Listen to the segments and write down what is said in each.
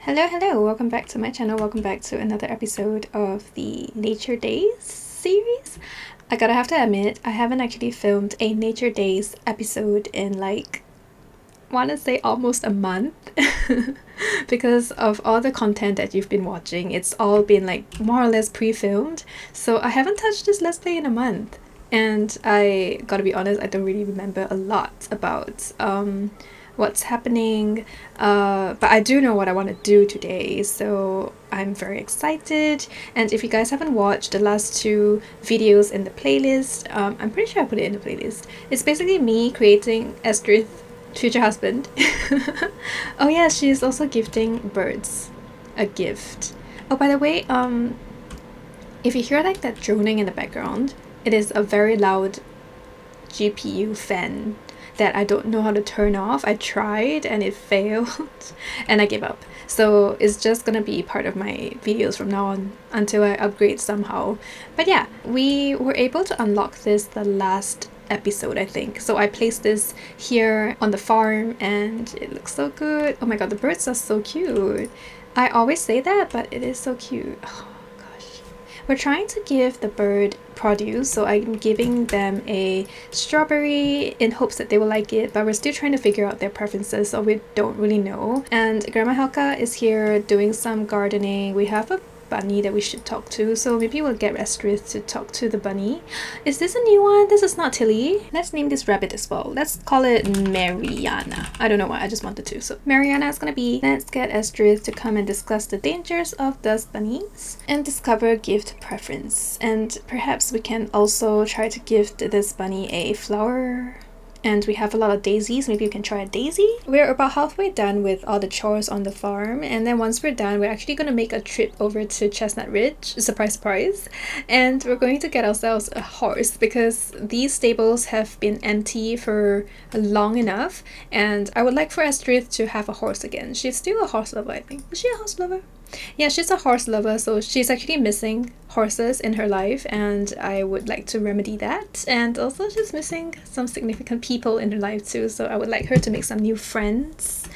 Hello, welcome back to my channel. Welcome back to another episode of the Nature Days series. I gotta have to admit, I haven't actually filmed a Nature Days episode in wanna say almost a month because of all the content that you've been watching. It's all been more or less pre-filmed, so I haven't touched this Let's Play in a month. And I gotta be honest, I don't really remember a lot about what's happening, but I do know what I want to do today, so I'm very excited. And if you guys haven't watched the last two videos in the playlist, I'm pretty sure I put it in the playlist. It's basically me creating Estrid's future husband. Oh yeah, she's also gifting birds a gift. Oh, by the way, if you hear that droning in the background, it is a very loud GPU fan that I don't know how to turn off. I tried and it failed and I gave up. So it's just gonna be part of my videos from now on until I upgrade somehow. But yeah, we were able to unlock this the last episode, I think. So I placed this here on the farm and it looks so good. Oh my god, the birds are so cute. I always say that, but it is so cute. Oh gosh. We're trying to give the bird produce, so I'm giving them a strawberry in hopes that they will like it, but we're still trying to figure out their preferences, so we don't really know. And Grandma Helka is here doing some gardening. We have a bunny that we should talk to, so maybe we'll get Estrid to talk to the bunny. Is this a new one? This is not Tilly. Let's name this rabbit as well. Let's call it Mariana. I don't know why, I just wanted to. So Mariana is gonna be. Let's get Estrid to come and discuss the dangers of dust bunnies and discover gift preference. And perhaps we can also try to gift this bunny a flower. And we have a lot of daisies. Maybe you can try a daisy. We're about halfway done with all the chores on the farm, and then once we're done, we're actually going to make a trip over to Chestnut Ridge. Surprise, surprise. And we're going to get ourselves a horse because these stables have been empty for long enough, and I would like for Estrid to have a horse again. She's still a horse lover, I think. Is she a horse lover? Yeah, she's a horse lover, so she's actually missing horses in her life, and I would like to remedy that. And also she's missing some significant people in her life too, so I would like her to make some new friends.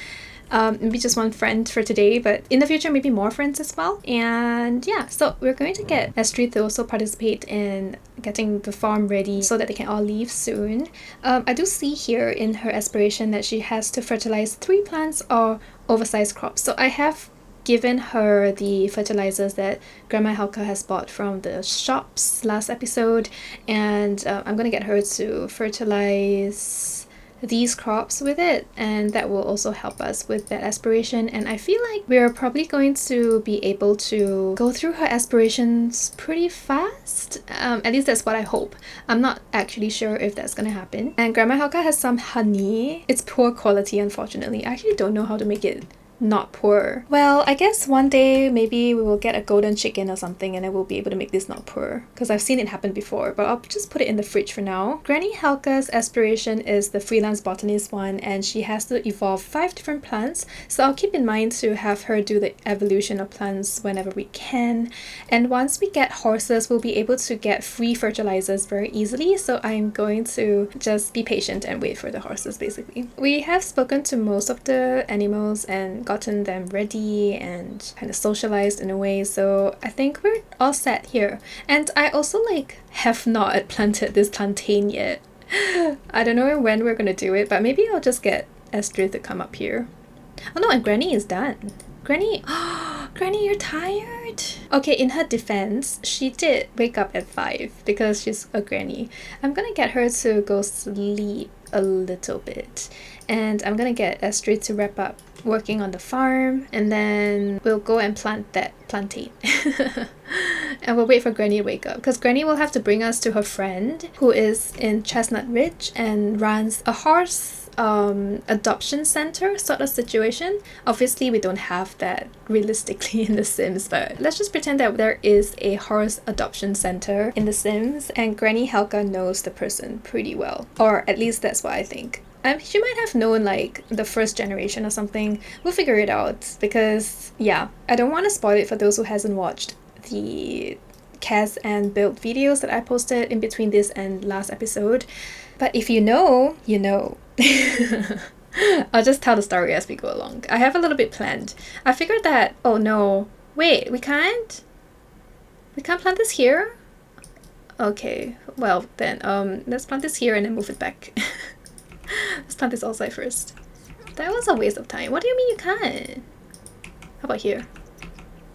Maybe just one friend for today, but in the future maybe more friends as well. And yeah, so we're going to get Estrid to also participate in getting the farm ready so that they can all leave soon. I do see here in her aspiration that she has to fertilize 3 plants or oversized crops. So I have given her the fertilizers that Grandma Helka has bought from the shops last episode, and I'm gonna get her to fertilize these crops with it, and that will also help us with that aspiration. And I feel like we're probably going to be able to go through her aspirations pretty fast. At least that's what I hope. I'm not actually sure if that's gonna happen. And Grandma Helka has some honey. It's poor quality, unfortunately. I actually don't know how to make it not poor. Well, I guess one day maybe we will get a golden chicken or something and I will be able to make this not poor, because I've seen it happen before, but I'll just put it in the fridge for now. Granny Helka's aspiration is the freelance botanist one, and she has to evolve 5 different plants, so I'll keep in mind to have her do the evolution of plants whenever we can. And once we get horses, we'll be able to get free fertilizers very easily, so I'm going to just be patient and wait for the horses basically. We have spoken to most of the animals and gotten them ready and kind of socialized in a way, so I think we're all set here. And I also have not planted this plantain yet. I don't know when we're gonna do it, but maybe I'll just get Estrid to come up here. Oh no, and Granny is done. Granny, Granny, you're tired? Okay, in her defense, she did wake up at 5 because she's a granny. I'm gonna get her to go sleep a little bit, and I'm gonna get Estrid to wrap up working on the farm, and then we'll go and plant that plantain. And we'll wait for Granny to wake up, because Granny will have to bring us to her friend who is in Chestnut Ridge and runs a horse adoption center sort of situation. Obviously we don't have that realistically in The Sims, but let's just pretend that there is a horse adoption center in The Sims, and Granny Helka knows the person pretty well, or at least that's what I think. She might have known the first generation or something. We'll figure it out, because yeah, I don't want to spoil it for those who hasn't watched the cast and build videos that I posted in between this and last episode. But if you know, you know. I'll just tell the story as we go along. I have a little bit planned. I figured that, oh no, wait, we can't? We can't plant this here? Okay, well then, let's plant this here and then move it back. Let's plant this outside first. That was a waste of time. What do you mean you can't? How about here?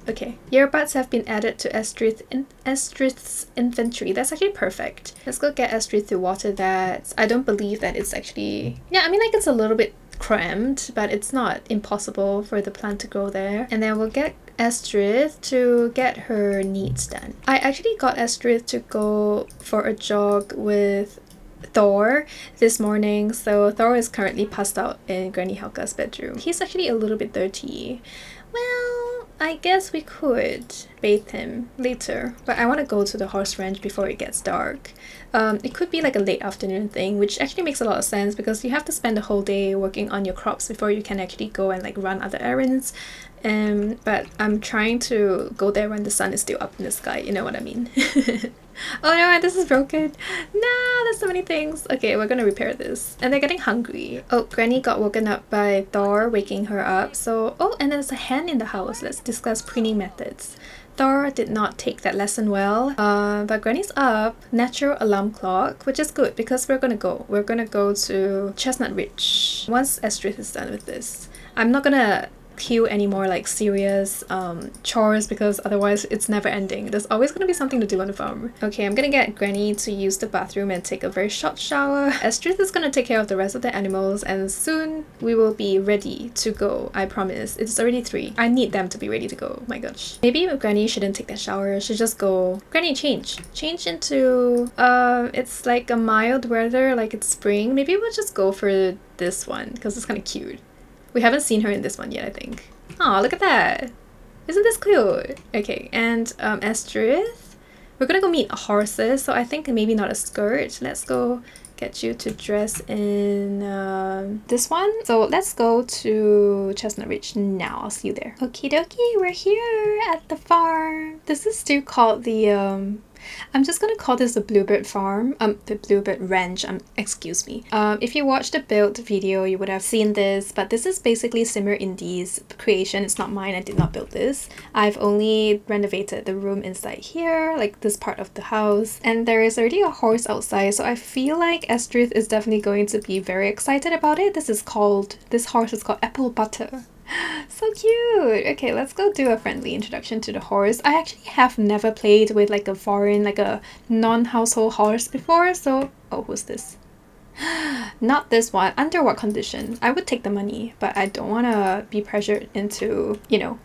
Okay, earbuds have been added to Estrith's inventory. That's actually perfect. Let's go get Estrith to water that. I don't believe that it's actually... Yeah, I mean, like, it's a little bit cramped, but it's not impossible for the plant to grow there. And then we'll get Estrith to get her needs done. I actually got Estrith to go for a jog with Thor this morning, so Thor is currently passed out in Granny Helga's bedroom. He's actually a little bit dirty. Well, I guess we could bathe him later, but I want to go to the horse ranch before it gets dark. It could be like a late afternoon thing, which actually makes a lot of sense because you have to spend the whole day working on your crops before you can actually go and like run other errands. But I'm trying to go there when the sun is still up in the sky, you know what I mean? Oh no, this is broken. No, there's so many things. Okay, we're gonna repair this. And they're getting hungry. Oh, Granny got woken up by Thor waking her up. So, oh, and there's a hen in the house. Let's discuss preening methods. Thor did not take that lesson well, but Granny's up. Natural alarm clock, which is good because we're gonna go. We're gonna go to Chestnut Ridge once Estrith is done with this. I'm not gonna cue any more like serious chores because otherwise it's never ending. There's always going to be something to do on the farm. Okay, I'm gonna get Granny to use the bathroom and take a very short shower. Estrith is gonna take care of the rest of the animals and soon we will be ready to go. I promise. It's already 3. I need them to be ready to go. My gosh. Maybe Granny shouldn't take that shower. She should just go. Granny, change into it's like a mild weather, like it's spring. Maybe we'll just go for this one because it's kind of cute. We haven't seen her in this one yet, I think. Oh, look at that. Isn't this cute? Okay, and Estrith, we're gonna go meet horses, so I think maybe not a skirt. Let's go get you to dress in this one. So let's go to Chestnut Ridge now. I'll see you there. Okie dokie, we're here at the farm. This is still called the I'm just gonna call this the Bluebird Farm, the Bluebird Ranch, excuse me. If you watched the build video, you would have seen this, but this is basically Simmer Indie's creation. It's not mine, I did not build this. I've only renovated the room inside here, like this part of the house, and there is already a horse outside, so I feel like Estrith is definitely going to be very excited about it. This horse is called Apple Butter. So cute! Okay, let's go do a friendly introduction to the horse. I actually have never played with like a foreign, like a non-household horse before, so... Oh, who's this? Not this one. Under what condition? I would take the money, but I don't want to be pressured into, you know,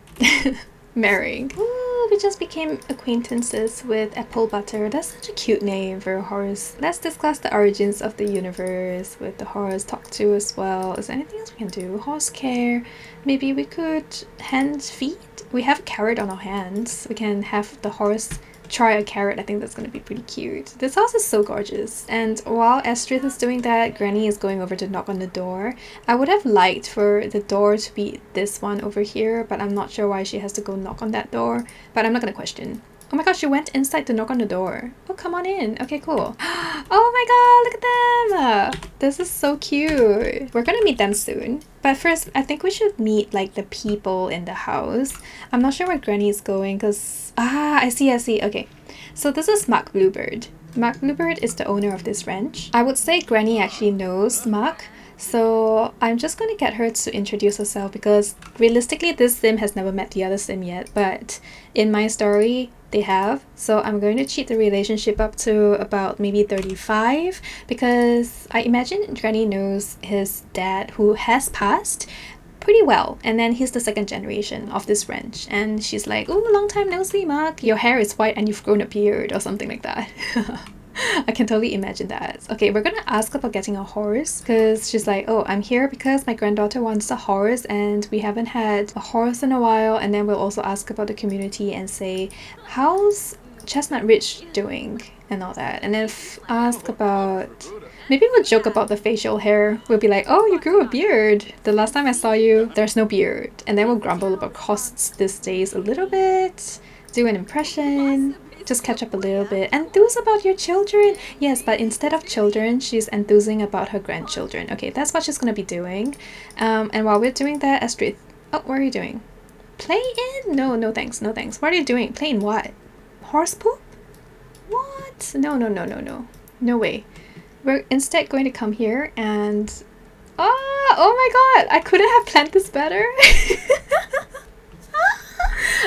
marrying. Ooh, we just became acquaintances with Apple Butter. That's such a cute name for a horse. Let's discuss the origins of the universe with the horse. Talk to as well. Is there anything else we can do? Horse care. Maybe we could hand feed? We have a carrot on our hands. We can have the horse try a carrot. I think that's going to be pretty cute. This house is so gorgeous. And while Estrith is doing that, Granny is going over to knock on the door. I would have liked for the door to be this one over here, but I'm not sure why she has to go knock on that door. But I'm not going to question. Oh my gosh, she went inside to knock on the door. Oh, come on in. Okay, cool. Oh my god, look at them! This is so cute. We're gonna meet them soon. But first, I think we should meet like the people in the house. I'm not sure where Granny is going because... Ah, I see. Okay. So this is Mark Bluebird. Mark Bluebird is the owner of this ranch. I would say Granny actually knows Mark. So I'm just going to get her to introduce herself because realistically this sim has never met the other sim yet, but in my story they have. So I'm going to cheat the relationship up to about maybe 35 because I imagine Granny knows his dad who has passed pretty well, and then he's the second generation of this ranch, and she's like, oh, long time no see, Mark, your hair is white and you've grown a beard or something like that. I can totally imagine that. Okay, we're gonna ask about getting a horse because she's like, oh, I'm here because my granddaughter wants a horse and we haven't had a horse in a while. And then we'll also ask about the community and say, how's Chestnut Ridge doing and all that. And then ask about... Maybe we'll joke about the facial hair. We'll be like, oh, you grew a beard. The last time I saw you, there's no beard. And then we'll grumble about costs these days a little bit. Do an impression. just catch up a little bit. Enthuse about your children. Yes, but instead of children, she's enthusing about her grandchildren. Okay, that's what she's gonna be doing. And while we're doing that, Astrid, oh, what are you doing? Play in? No, no thanks, no thanks. What are you doing? Play in what? Horse poop? What? No, no, no, no, no. No way. We're instead going to come here and... oh my god! I couldn't have planned this better.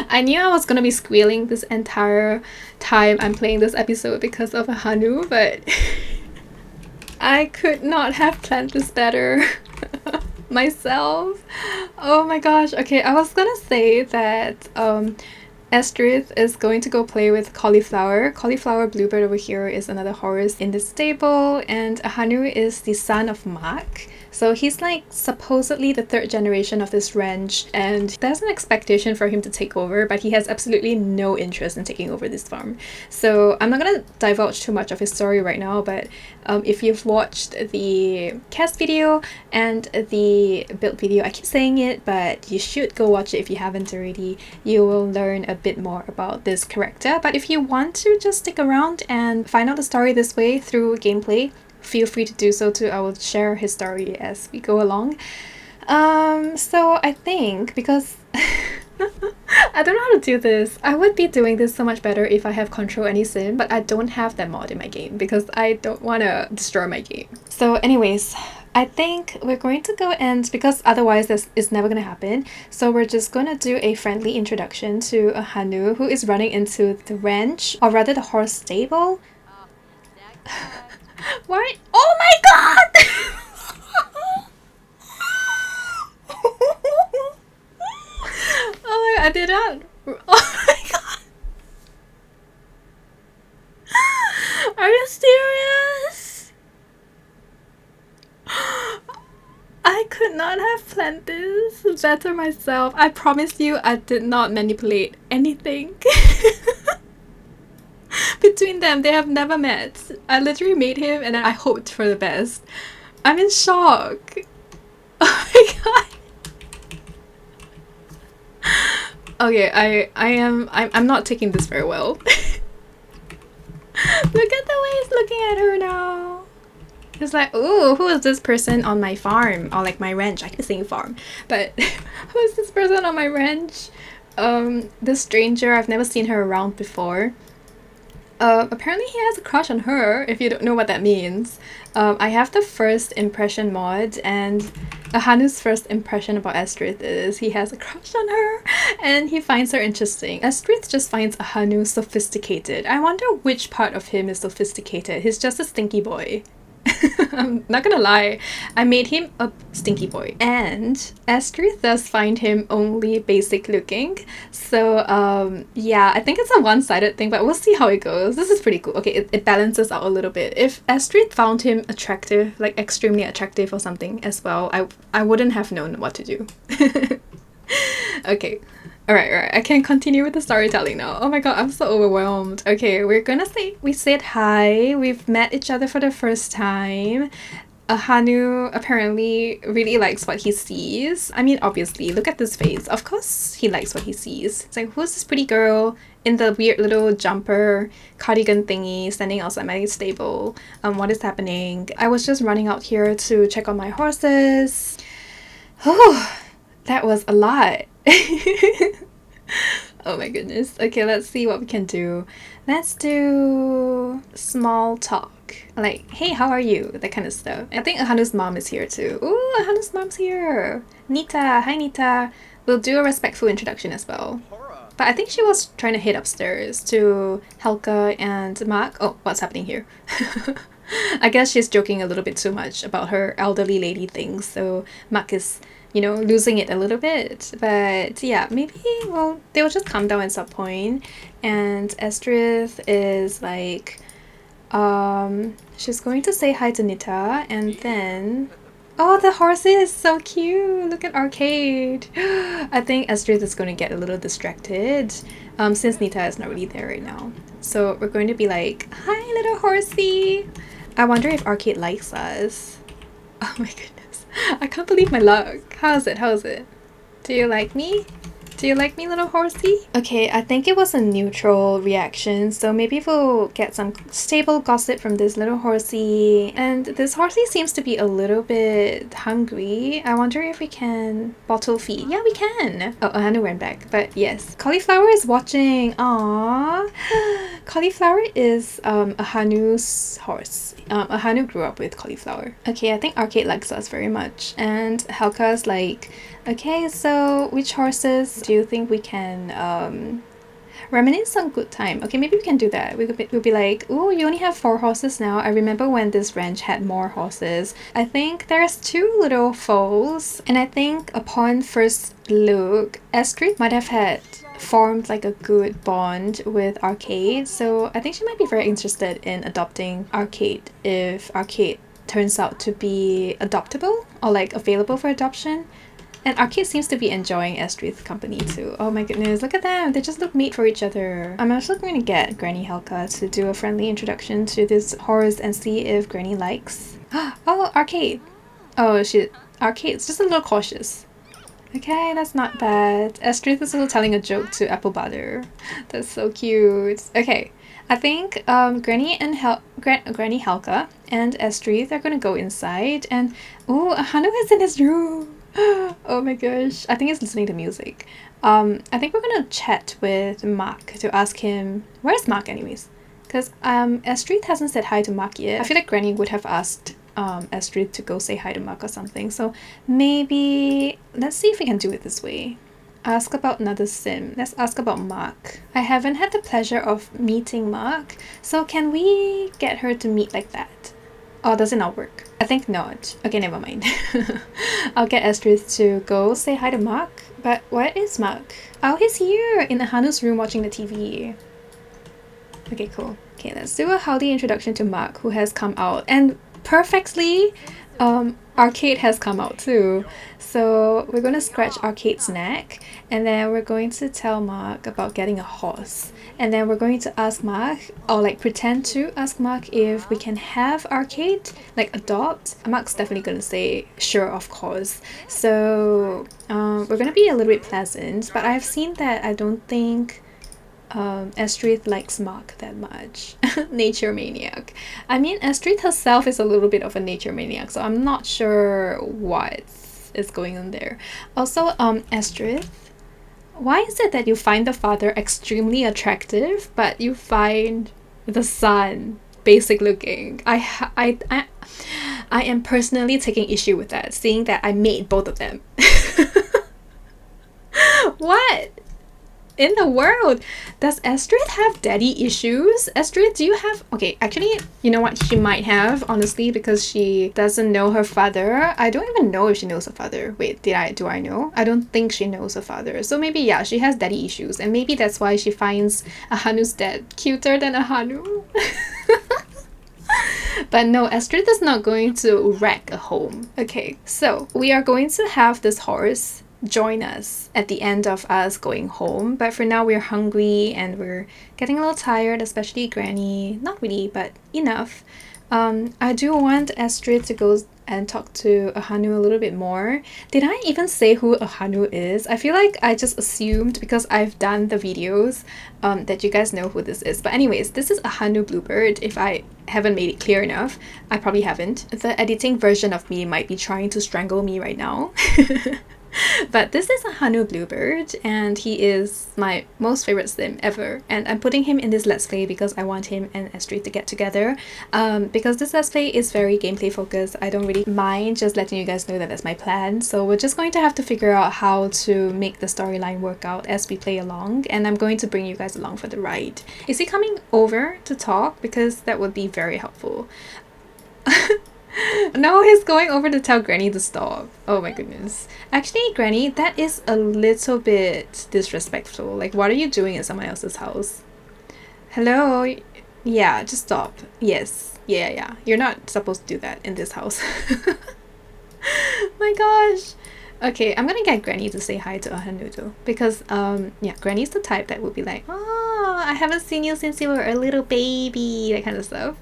I knew I was gonna be squealing this entire time I'm playing this episode because of a Hanu, but I could not have planned this better myself. Oh my gosh. Okay, I was gonna say that Estrith is going to go play with Cauliflower. Cauliflower Bluebird over here is another horse in the stable, and Hanu is the son of Mark. So he's like supposedly the third generation of this ranch, and there's an expectation for him to take over, but he has absolutely no interest in taking over this farm. So I'm not gonna divulge too much of his story right now, but if you've watched the cast video and the build video, I keep saying it, but you should go watch it if you haven't already. You will learn a bit more about this character, but if you want to just stick around and find out the story this way through gameplay, feel free to do so too. I will share his story as we go along. So I think because I don't know how to do this. I would be doing this so much better if I have Control Any Sim, but I don't have that mod in my game because I don't want to destroy my game. So anyways, I think we're going to go and, because otherwise this is never going to happen, so we're just going to do a friendly introduction to a Hanu who is running into the ranch, or rather the horse stable. Why? Oh my god! Oh my god, I did not. Oh my god. Are you serious? I could not have planned this better myself. I promise you I did not manipulate anything. Between them, they have never met. I literally made him and then I hoped for the best. I'm in shock. Oh my god. Okay, I'm not taking this very well. Look at the way he's looking at her now. He's like, ooh, who is this person on my farm? Or like my ranch. I keep saying farm. But who is this person on my ranch? This stranger, I've never seen her around before. Apparently he has a crush on her, if you don't know what that means. I have the first impression mod, and Hanu's first impression about Estrith is he has a crush on her and he finds her interesting. Estrith just finds Hanu sophisticated. I wonder which part of him is sophisticated. He's just a stinky boy. I'm not gonna lie, I made him a stinky boy, and Estrith does find him only basic looking. So yeah, I think it's a one-sided thing, but we'll see how it goes. This is pretty cool. Okay, it balances out a little bit. If Estrith found him attractive, like extremely attractive or something as well, I wouldn't have known what to do. Okay. Alright, I can continue with the storytelling now. Oh my god, I'm so overwhelmed. Okay, we're gonna say we said hi. We've met each other for the first time. Hanu apparently really likes what he sees. I mean, obviously, look at this face. Of course he likes what he sees. It's like, who's this pretty girl in the weird little jumper cardigan thingy standing outside my stable? What is happening? I was just running out here to check on my horses. Oh, that was a lot. Oh my goodness. Okay, let's see what we can do. Let's do small talk. Like, hey, how are you? That kind of stuff. I think Hanu's mom is here too. Ooh, Hanu's mom's here. Nita. Hi, Nita. We'll do a respectful introduction as well. But I think she was trying to head upstairs to Helga and Mark. Oh, what's happening here? I guess she's joking a little bit too much about her elderly lady things, so Mark is, you know, losing it a little bit. But yeah, maybe, well, they'll just calm down at some point. And Estrith is like, she's going to say hi to Nita, and then... Oh, the horse is so cute! Look at Arcade! I think Estrith is going to get a little distracted, since Nita is not really there right now. So we're going to be like, hi little horsey! I wonder if Arcade likes us. Oh my goodness. I can't believe my luck. How is it? How is it? Do you like me? Do Do you like me, little horsey? Okay, I think it was a neutral reaction, so maybe we'll get some stable gossip from this little horsey. And this horsey seems to be a little bit hungry. I wonder if we can bottle feed. Yeah, we can. Oh, Ahanu ran back, but yes. Cauliflower is watching. Aww. Cauliflower is Ahanu's horse. Ahanu grew up with Cauliflower. Okay, I think Arcade likes us very much. And Helka's like, okay, so which horses do you think we can reminisce on good time? Okay, maybe we can do that. We'll be like, oh, you only have 4 horses now. I remember when this ranch had more horses. I think there's 2 little foals, and I think upon first look, Astrid might have had formed like a good bond with Arcade, so I think she might be very interested in adopting Arcade if Arcade turns out to be adoptable or like available for adoption. And Arcade seems to be enjoying Astrid's company too. Oh my goodness, look at them! They just look made for each other. I'm also going to get Granny Helka to do a friendly introduction to this horse and see if Granny likes. Oh, Arcade! Oh, Arcade's just a little cautious. Okay, that's not bad. Astrid is also telling a joke to Apple Butter. That's so cute. Okay, I think Granny Helka and Astrid are gonna go inside, and ooh, Ahanu is in his room. Oh my gosh, I think he's listening to music. I think we're gonna chat with Mark to ask him, where's Mark anyways? Because Astrid hasn't said hi to Mark yet. I feel like Granny would have asked Astrid to go say hi to Mark or something. So maybe let's see if we can do it this way. Ask about another sim. Let's ask about Mark. I haven't had the pleasure of meeting Mark, so can we get her to meet like that? Oh, does it not work? I think not. Okay, never mind. I'll get Astrid to go say hi to Mark. But where is Mark? Oh, he's here in Ahanu's room watching the TV. Okay, cool. Okay, let's do a howdy introduction to Mark, who has come out. And perfectly, Arcade has come out too. So we're going to scratch Arcade's neck, and then we're going to tell Mark about getting a horse. And then we're going to ask Mark, or like pretend to ask Mark, if we can have Arcade, like adopt. Mark's definitely going to say, sure, of course. So we're going to be a little bit pleasant, but I've seen that I don't think Astrid likes Mark that much. Nature maniac. I mean, Astrid herself is a little bit of a nature maniac, so I'm not sure what is going on there. Also, Astrid, why is it that you find the father extremely attractive, but you find the son basic looking? I am personally taking issue with that, seeing that I made both of them. What in the world? Does Astrid have daddy issues? Astrid, do you have... Okay, actually, you know what? She might have, honestly, because she doesn't know her father. I don't even know if she knows her father. Wait, do I know? I don't think she knows her father. So maybe, yeah, she has daddy issues. And maybe that's why she finds Ahanu's dad cuter than Ahanu. But no, Astrid is not going to wreck a home. Okay, so we are going to have this horse join us at the end of us going home, but for now we're hungry and we're getting a little tired, especially Granny. Not really, but enough. I do want Astrid to go and talk to Ahanu a little bit more. Did I even say who Ahanu is? I feel like I just assumed because I've done the videos that you guys know who this is. But anyways, this is Ahanu Bluebird. If I haven't made it clear enough, I probably haven't. The editing version of me might be trying to strangle me right now. But this is Ahanu Bluebird, and he is my most favorite sim ever. And I'm putting him in this Let's Play because I want him and Astrid to get together. Because this Let's Play is very gameplay focused, I don't really mind just letting you guys know that that's my plan. So we're just going to have to figure out how to make the storyline work out as we play along. And I'm going to bring you guys along for the ride. Is he coming over to talk? Because that would be very helpful. No, he's going over to tell Granny to stop. Oh my goodness. Actually, Granny, that is a little bit disrespectful. Like, what are you doing at someone else's house? Hello? Yeah, just stop. Yes. Yeah. You're not supposed to do that in this house. My gosh. Okay, I'm gonna get Granny to say hi to Ahanu though, because yeah, Granny's the type that would be like, oh, I haven't seen you since you were a little baby, that kind of stuff.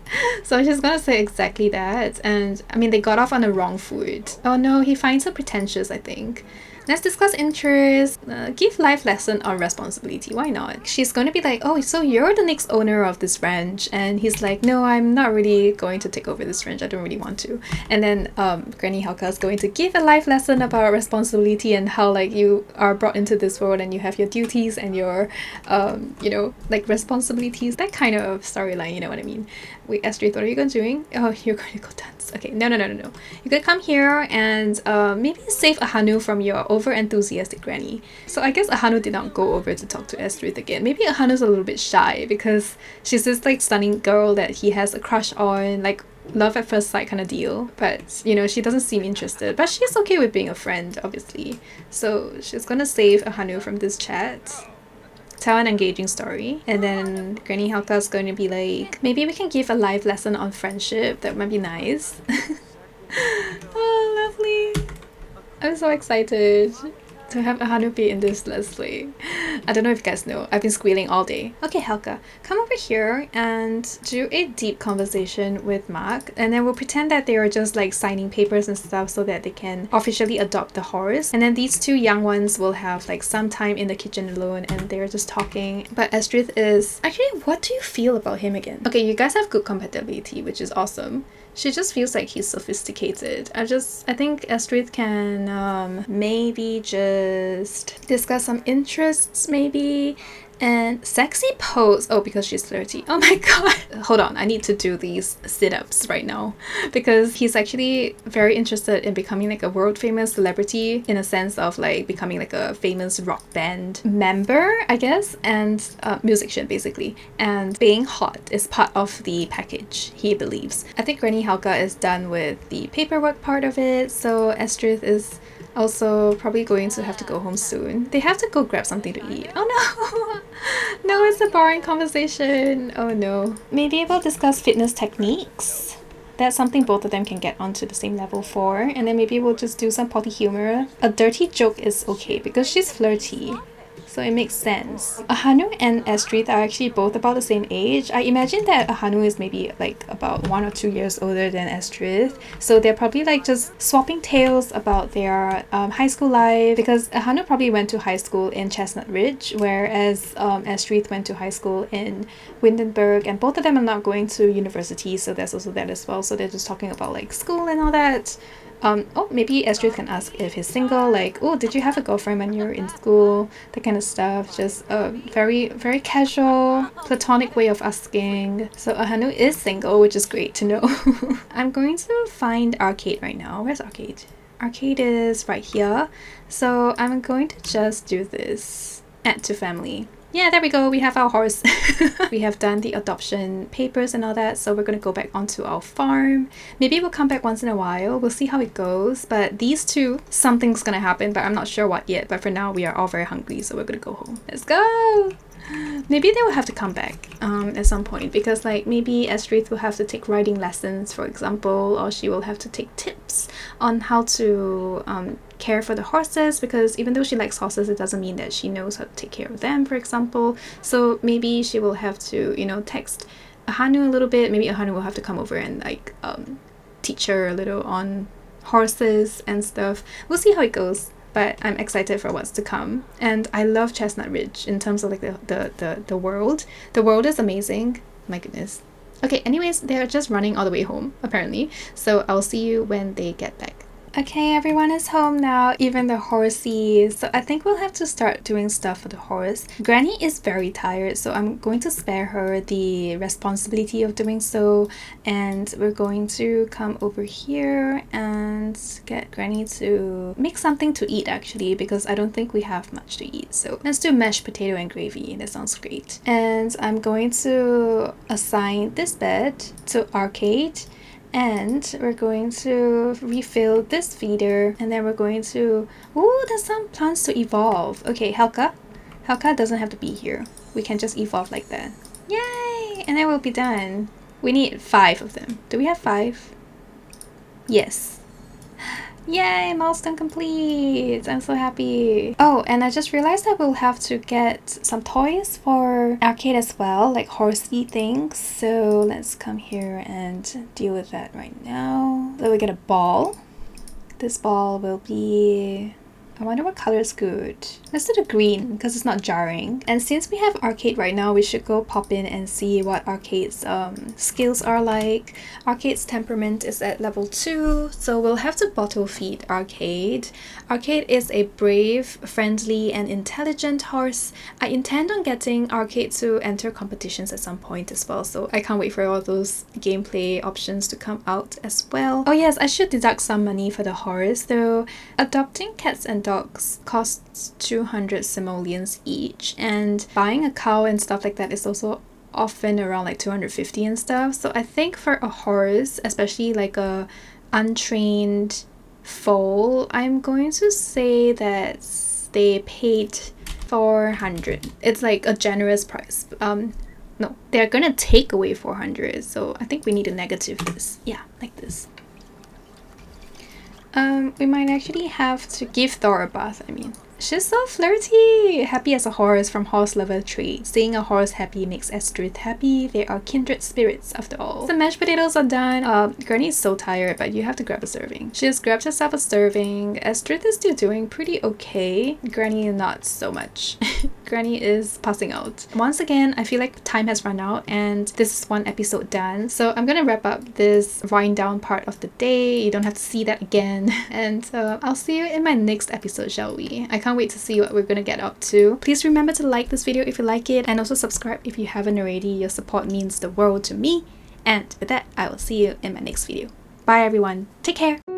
So she's gonna say exactly that. And I mean, they got off on the wrong foot. Oh no, he finds her pretentious, I think. Let's discuss interests. Give life lesson on responsibility. Why not? She's going to be like, oh, so you're the next owner of this ranch. And he's like, no, I'm not really going to take over this ranch. I don't really want to. And then Granny Helga is going to give a life lesson about responsibility and how like you are brought into this world and you have your duties and your, you know, like responsibilities. That kind of storyline, you know what I mean? Wait, Astrid, what are you going to doing? Oh, you're going to go dance. Okay, no. You're going to come here and maybe save Ahanu from your over-enthusiastic granny. So I guess Ahanu did not go over to talk to Astrid again. Maybe Ahanu's a little bit shy because she's this like stunning girl that he has a crush on, like love at first sight kind of deal. But, you know, she doesn't seem interested. But she's okay with being a friend, obviously. So she's going to save Ahanu from this chat. Tell an engaging story, and then Granny Helga is going to be like, maybe we can give a life lesson on friendship. That might be nice. Oh, lovely. I'm so excited to have Ahanu be in this Leslie. I don't know if you guys know, I've been squealing all day. Okay, Helga, come over here and do a deep conversation with Mark, and then we'll pretend that they are just like signing papers and stuff so that they can officially adopt the horse. And then these two young ones will have like some time in the kitchen alone and they're just talking. But Astrid is... Actually, what do you feel about him again? Okay, you guys have good compatibility, which is awesome. She just feels like he's sophisticated. I think Astrid can maybe just discuss some interests maybe. And sexy pose. Oh, because she's flirty. Oh my god. Hold on, I need to do these sit-ups right now because he's actually very interested in becoming like a world famous celebrity in a sense of like becoming like a famous rock band member, I guess, and musician basically. And being hot is part of the package, he believes. I think Granny Helga is done with the paperwork part of it, so Astrid is also probably going to have to go home soon. They have to go grab something to eat. Oh no! No, it's a boring conversation. Oh no. Maybe we'll discuss fitness techniques. That's something both of them can get onto the same level for. And then maybe we'll just do some potty humor. A dirty joke is okay because she's flirty. So it makes sense. Ahanu and Astrid are actually both about the same age. I imagine that Ahanu is maybe like about 1 or 2 years older than Astrid. So they're probably like just swapping tales about their high school life, because Ahanu probably went to high school in Chestnut Ridge, whereas Astrid went to high school in Windenburg, and both of them are not going to university, so there's also that as well. So they're just talking about like school and all that. Oh, maybe Astrid can ask if he's single, like, oh, did you have a girlfriend when you were in school? That kind of stuff. Just a very, very casual, platonic way of asking. So Ahanu is single, which is great to know. I'm going to find Arcade right now. Where's Arcade? Arcade is right here. So I'm going to just do this. Add to family. Yeah, there we go. We have our horse. We have done the adoption papers and all that, so we're going to go back onto our farm. Maybe we'll come back once in a while. We'll see how it goes. But these two, something's going to happen, but I'm not sure what yet. But for now, we are all very hungry, so we're going to go home. Let's go! Maybe they will have to come back at some point, because like maybe Astrid will have to take riding lessons, for example, or she will have to take tips on how to care for the horses, because even though she likes horses, it doesn't mean that she knows how to take care of them, for example. So maybe she will have to, you know, text Ahanu a little bit. Maybe Ahanu will have to come over and like teach her a little on horses and stuff. We'll see how it goes. But I'm excited for what's to come. And I love Chestnut Ridge in terms of like the world. The world is amazing. My goodness. Okay, anyways, they're just running all the way home, apparently. So I'll see you when they get back. Okay, everyone is home now, even the horsies. So I think we'll have to start doing stuff for the horse. Granny is very tired, so I'm going to spare her the responsibility of doing so. And we're going to come over here and get Granny to make something to eat, actually, because I don't think we have much to eat. So let's do mashed potato and gravy. That sounds great. And I'm going to assign this bed to Arcade. And we're going to refill this feeder, and then we're going to... Ooh, there's some plants to evolve. Okay, Helga. Helga doesn't have to be here. We can just evolve like that. Yay! And then we'll be done. We need 5 of them. Do we have 5? Yes. Yay! Milestone complete! I'm so happy. Oh, and I just realized that we'll have to get some toys for Arcade as well, like horsey things. So let's come here and deal with that right now. So we get a ball. This ball will be I wonder what color is good. Let's do the green because it's not jarring. And since we have Arcade right now, we should go pop in and see what Arcade's skills are like. Arcade's temperament is at level 2, so we'll have to bottle feed Arcade. Arcade is a brave, friendly, and intelligent horse. I intend on getting Arcade to enter competitions at some point as well, so I can't wait for all those gameplay options to come out as well. Oh yes, I should deduct some money for the horse though. Adopting cats and dogs costs 200 simoleons each, and buying a cow and stuff like that is also often around like 250 and stuff. So I think for a horse, especially like a untrained foal, I'm going to say that they paid 400. It's like a generous price. No, they're gonna take away 400, so I think we need to negative this. Yeah, like this. We might actually have to give Thor a bath, I mean. She's so flirty! Happy as a horse from Horse Lover Tree. Seeing a horse happy makes Estrith happy. They are kindred spirits after all. The mashed potatoes are done. Granny is so tired, but you have to grab a serving. She has grabbed herself a serving. Estrith is still doing pretty okay. Granny not so much. Granny is passing out. Once again, I feel like time has run out and this is one episode done. So I'm gonna wrap up this wind down part of the day. You don't have to see that again. And I'll see you in my next episode, shall we? I can't wait to see what we're gonna get up to. Please remember to like this video if you like it, and also subscribe if you haven't already. Your support means the world to me. And with that, I will see you in my next video. Bye everyone. Take care.